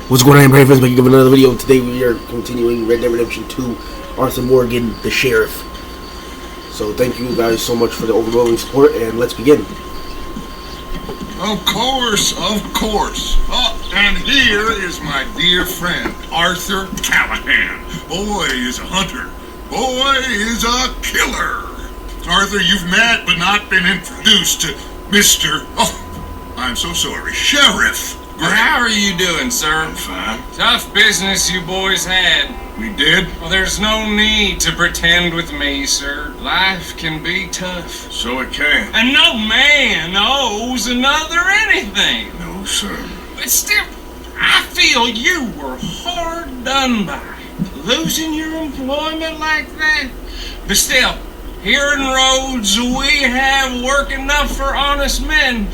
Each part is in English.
What's going on, friends? Back with another video. Today we are continuing Red Dead Redemption 2, Arthur Morgan, the Sheriff. So thank you guys so much for the overwhelming support, and let's begin. Of course, of course. Oh, and here is my dear friend, Arthur Callahan. Boy is a hunter. Boy is a killer. Arthur, you've met but not been introduced to Mr. Oh, I'm so sorry, Sheriff. Well, how are you doing, sir? I'm fine. Tough business you boys had. We did? Well, there's no need to pretend with me, sir. Life can be tough. So it can. And no man owes another anything. No, sir. But still, I feel you were hard done by. Losing your employment like that. But still, here in Rhodes, we have work enough for honest men.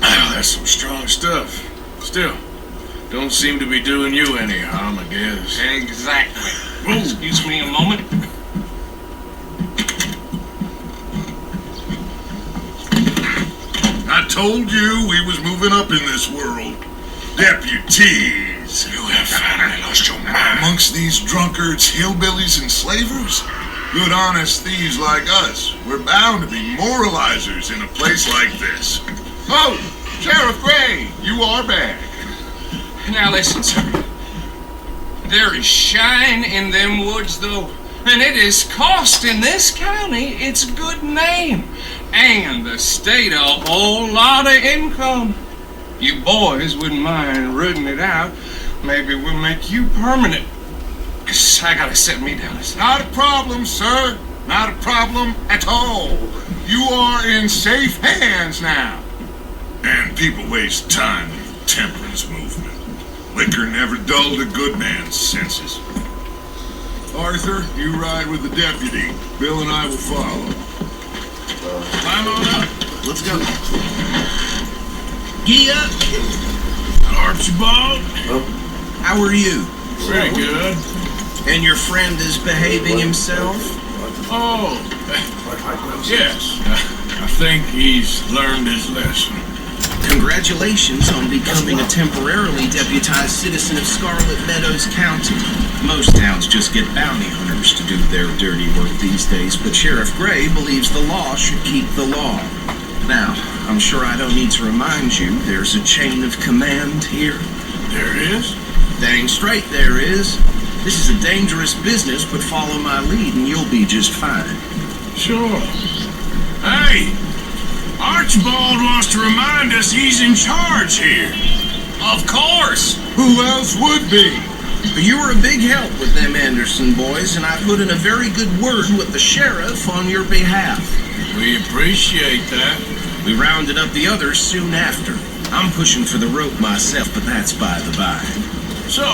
Oh, that's some strong stuff. Still, don't seem to be doing you any harm, I guess. Exactly. Excuse me a moment. I told you we was moving up in this world. Deputies. You have finally lost your mind. Amongst these drunkards, hillbillies, and slavers? Good honest thieves like us. We're bound to be moralizers in a place like this. Oh, Sheriff Gray, you are back. Now listen, sir. There is shine in them woods, though, and it is costing this county its good name, and the state a whole lot of income. You boys wouldn't mind rooting it out. Maybe we'll make you permanent. I gotta set me down. Not a problem, sir. Not a problem at all. You are in safe hands now. And people waste time in the temperance movement. Liquor never dulled a good man's senses. Arthur, you ride with the deputy. Bill and I will follow. Climb on up. Let's go. Gee up. Archibald. How are you? Very good. And your friend is behaving himself? Oh, yes. I think he's learned his lesson. Congratulations on becoming a temporarily deputized citizen of Scarlet Meadows County. Most towns just get bounty hunters to do their dirty work these days, but Sheriff Gray believes the law should keep the law. Now, I'm sure I don't need to remind you, there's a chain of command here. There is? Dang straight there is. This is a dangerous business, but follow my lead and you'll be just fine. Sure. Hey! Archibald wants to remind us he's in charge here. Of course. Who else would be? You were a big help with them Anderson boys, and I put in a very good word with the sheriff on your behalf. We appreciate that. We rounded up the others soon after. I'm pushing for the rope myself, but that's by the by. So,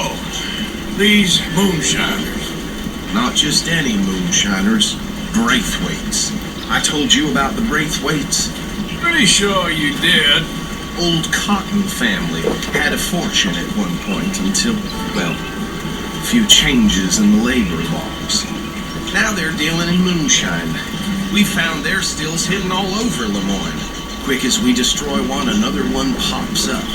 these moonshiners. Not just any moonshiners, Braithwaites. I told you about the Braithwaites. Pretty sure you did. Old Cotton family had a fortune at one point until, well, a few changes in the labor laws. Now they're dealing in moonshine. We found their stills hidden all over Lemoyne. Quick as we destroy one, another one pops up.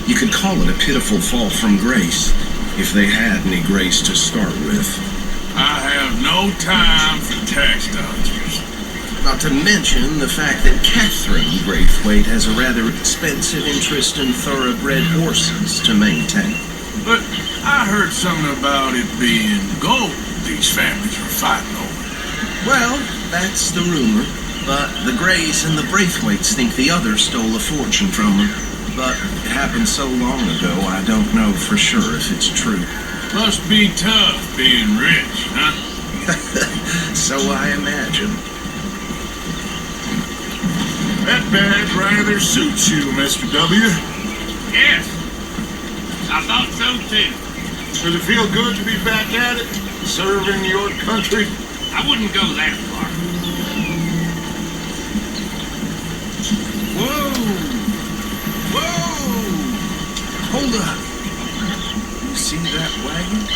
You could call it a pitiful fall from grace, if they had any grace to start with. I have no time for tax dodgers. Not to mention the fact that Catherine Braithwaite has a rather expensive interest in thoroughbred horses to maintain. But I heard something about it being gold these families were fighting over. Well, that's the rumor. But the Grays and the Braithwaites think the others stole a fortune from them. But it happened so long ago, I don't know for sure if it's true. Must be tough being rich, huh? So I imagine. That badge rather suits you, Mr. W. Yes. I thought so, too. Does it feel good to be back at it? Serving your country? I wouldn't go that far. Whoa! Whoa! Hold up. You see that wagon?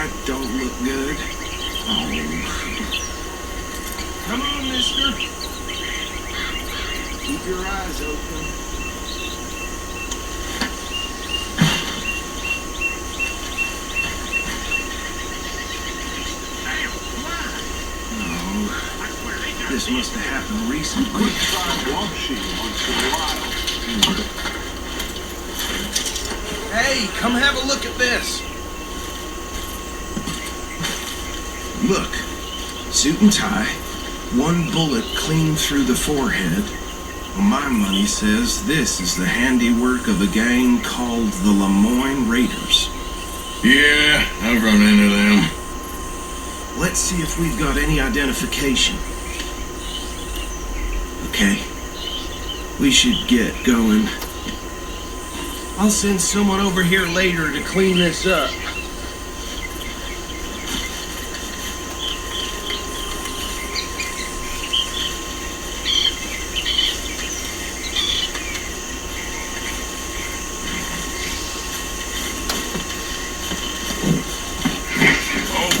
That don't look good. Oh. Come on, mister. Keep your eyes open. No. This must have happened recently. Hey, come have a look at this. Look, suit and tie, one bullet clean through the forehead. Well, my money says this is the handiwork of a gang called the Lemoyne Raiders. Yeah, I've run into them. Let's see if we've got any identification. Okay, we should get going. I'll send someone over here later to clean this up.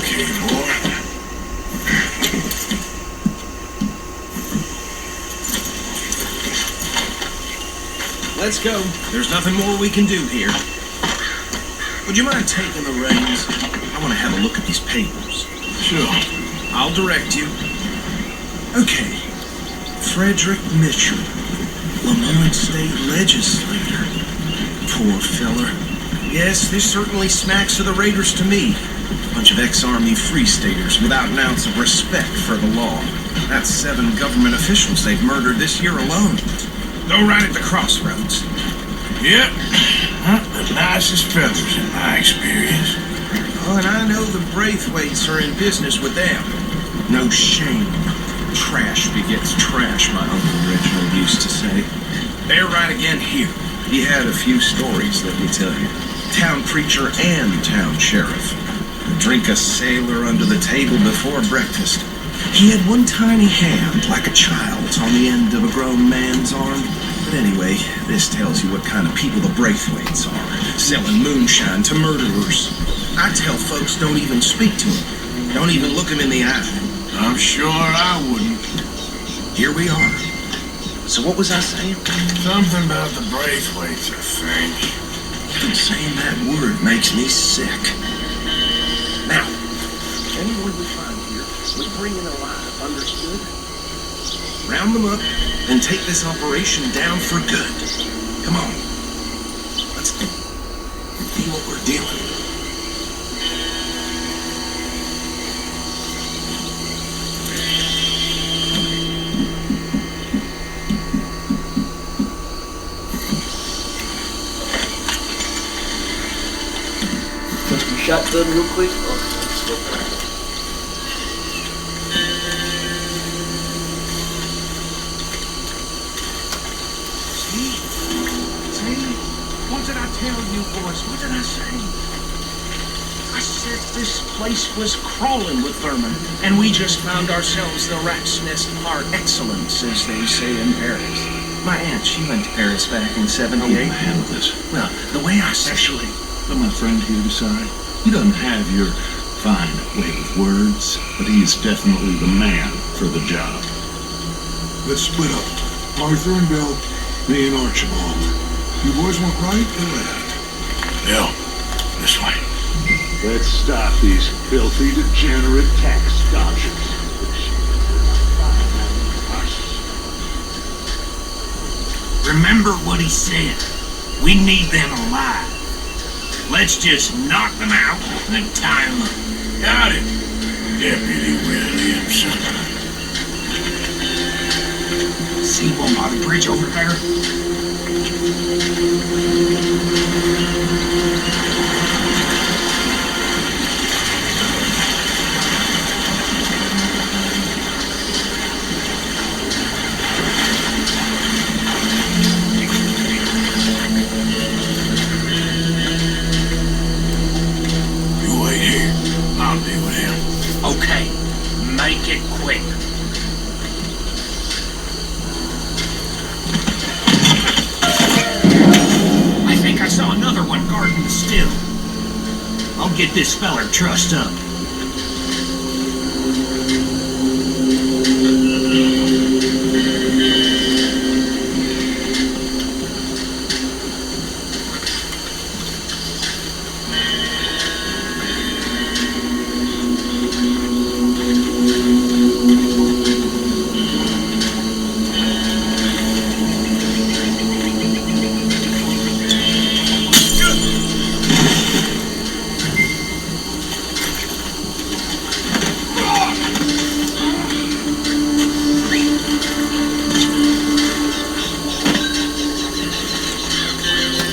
Okay, boy. Let's go. There's nothing more we can do here. Would you mind taking the reins? I want to have a look at these papers. Sure. I'll direct you. Okay. Frederick Mitchell, Lemoyne State Legislator. Poor feller. Yes, this certainly smacks of the Raiders to me. Bunch of ex-Army Free Staters without an ounce of respect for the law. That's 7 government officials they've murdered this year alone. Go right at the crossroads. Yep. Not the nicest feathers in my experience. Oh, and I know the Braithwaites are in business with them. No shame. Trash begets trash, my Uncle Reginald used to say. They're right again here. He had a few stories, let me tell you. Town preacher and town sheriff. Drink a sailor under the table before breakfast. He had one tiny hand, like a child's, on the end of a grown man's arm. But anyway, this tells you what kind of people the Braithwaites are, selling moonshine to murderers. I tell folks don't even speak to them. Don't even look them in the eye. I'm sure I wouldn't. Here we are. So what was I saying? Something about the Braithwaites, I think. Even saying that word makes me sick. Now, anyone we find here, we bring in alive, understood? Round them up and take this operation down for good. Come on. Let's see what we're dealing with. Shotgun real quick. Oh, let's go. See? What did I tell you, boys? What did I say? I said this place was crawling with vermin, and we just found ourselves the rat's nest par excellence, as they say in Paris. My aunt, she went to Paris back in '78. How will I handle this? Well, the way I sexually... Let my friend here decide. He doesn't have your fine way with words, but he is definitely the man for the job. Let's split up. Arthur and Bill, me and Archibald. You boys want right or left? Bill, this way. Let's stop these filthy, degenerate tax dodgers. Remember what he said. We need them alive. Let's just knock them out and tie them up. Got it, Deputy Williamson. See one by the bridge over there? Okay, make it quick. I think I saw another one guarding the I'll get this feller trussed up.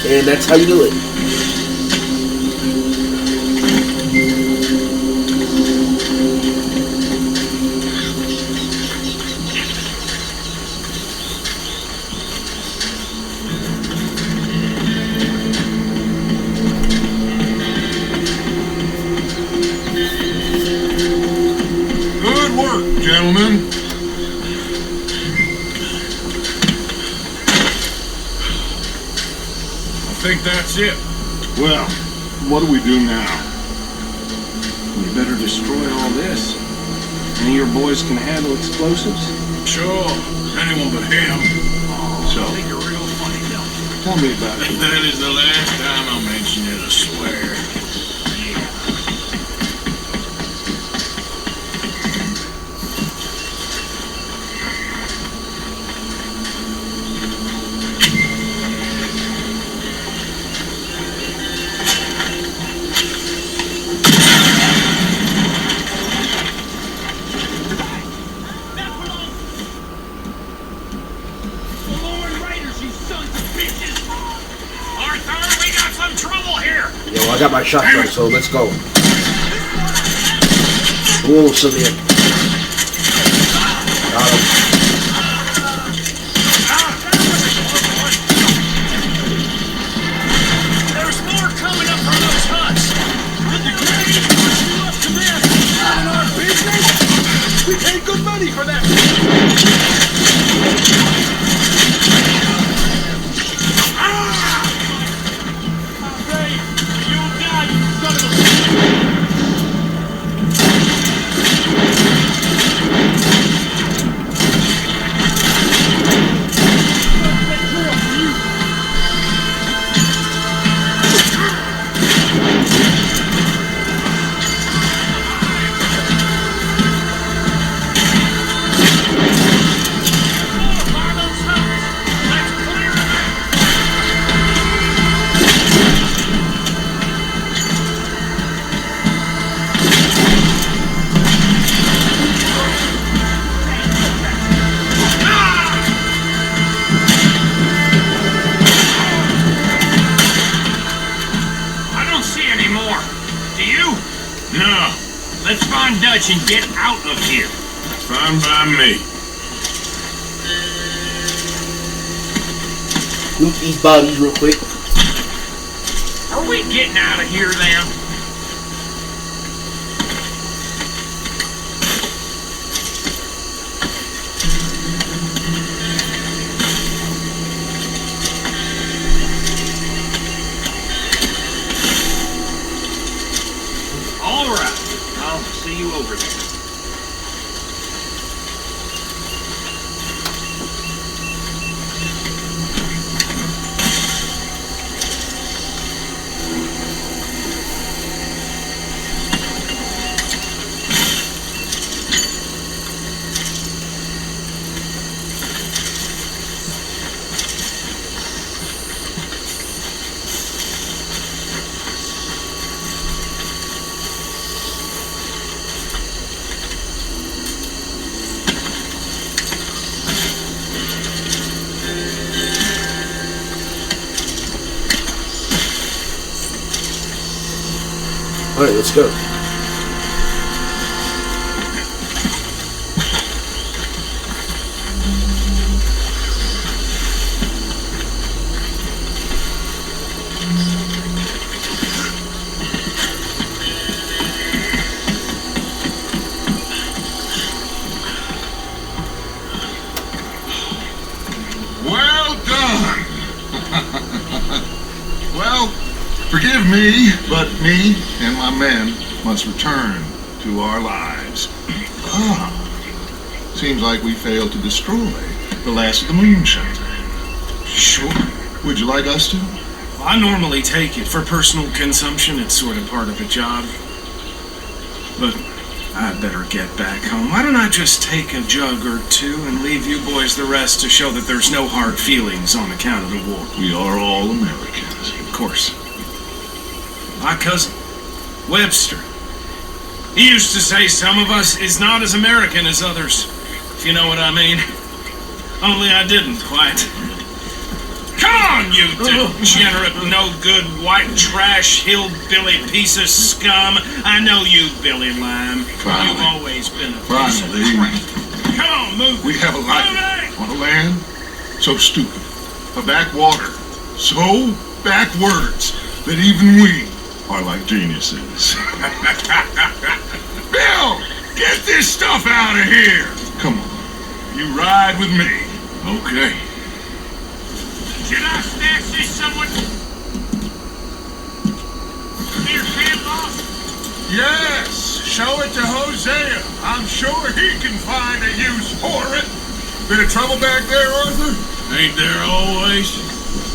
And that's how you do it. Good work, gentlemen. I think that's it. Well, what do we do now? We better destroy all this. Any of your boys can handle explosives? Sure, anyone but him. So, You're real funny, don't you? tell me about it. That is the last time I'll mention it, I swear. Arthur, we got some trouble here! Yo, I got my shotgun, so let's go. Whoa, civilian. Got him. There's more coming up from those huts! With the grenade pushing you up to this! Not in our business! We paid good money for that! No, Let's find Dutch and get out of here. fine by me. Loot these bodies real quick. Are we getting out of here then? All right, I'll see you over there. Alright, let's go. Well done. Well, forgive me. But me and my men must return to our lives. Seems like we failed to destroy the last of the moonshine. Sure. Would you like us to? I normally take it for personal consumption. It's sort of part of the job. But I'd better get back home. Why don't I just take a jug or two and leave you boys the rest to show that there's no hard feelings on account of the war? We are all Americans. Of course. My cousin, Webster, he used to say some of us is not as American as others, if you know what I mean. Only I didn't quite. Come on, you degenerate, no-good, white trash, hillbilly piece of scum. I know you, Billy Lime. Finally. You've always been a piece Finally. of crap. Come on, move. We have a life on a land so stupid, a backwater so backwards that even we are like geniuses. Bill, get this stuff out of here. Come on, you ride with me. Okay. Should I stash this somewhere? Here, Sam, boss. Yes, show it to Hosea. I'm sure he can find a use for it. Bit of trouble back there, Arthur? Ain't there always?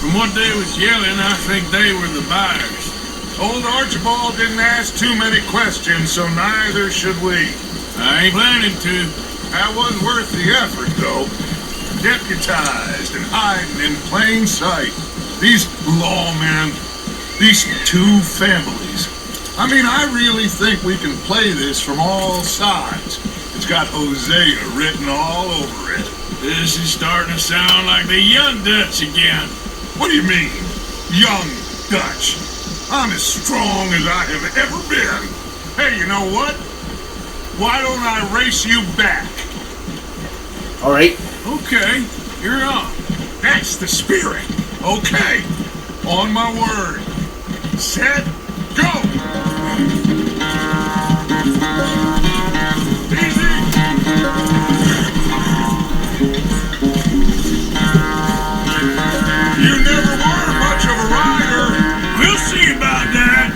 From what they was yelling, I think they were the buyers. Old Archibald didn't ask too many questions, so neither should we. I ain't planning to. That wasn't worth the effort, though. Deputized and hiding in plain sight. These lawmen, these two families. I mean, I really think we can play this from all sides. It's got Hosea written all over it. This is starting to sound like the Young Dutch again. What do you mean, young Dutch? I'm as strong as I have ever been. Hey, you know what? Why don't I race you back? All right. Okay, you're on. That's the spirit. Okay. On my word. Set. Go. Easy. You never were much of a rider. We'll see about that.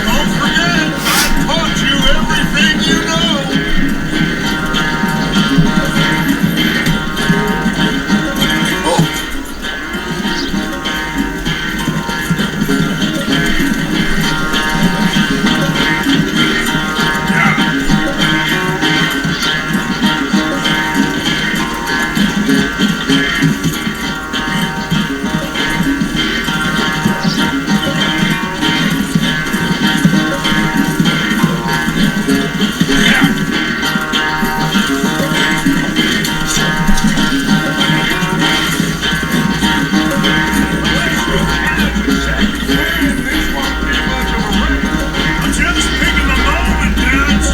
Don't forget, I taught you everything you know. This won't be much of a race. I'm just picking the moment, dudes.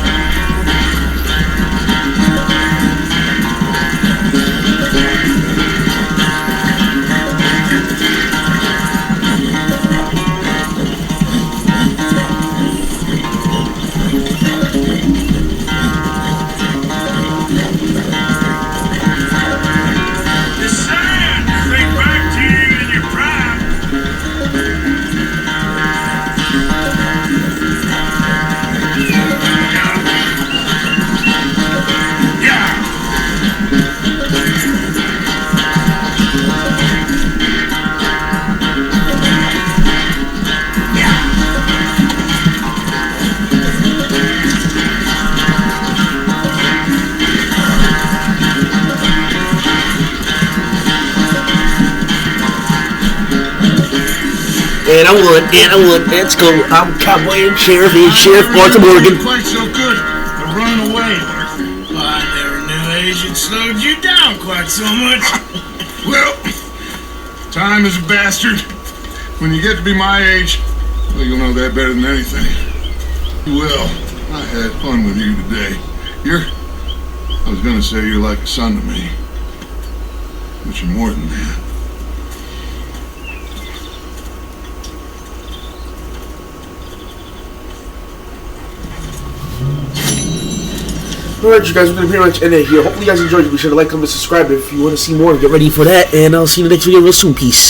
The sand, think back to you in your prime. Yeah. And I would. Let's go. I'm Cowboy and Sheriff. He's Sheriff Arthur Morgan. Quite so good to run away, Arthur. I never knew age had slowed you down quite so much. Well, time is a bastard. When you get to be my age, well, you'll know that better than anything. Well, I had fun with you today. I was gonna say you're like a son to me, but you're more than that. Alright, you guys, we're going to pretty much end it here. Hopefully you guys enjoyed it. Be sure to like, comment, subscribe if you want to see more. Get ready for that, and I'll see you in the next video real soon. Peace.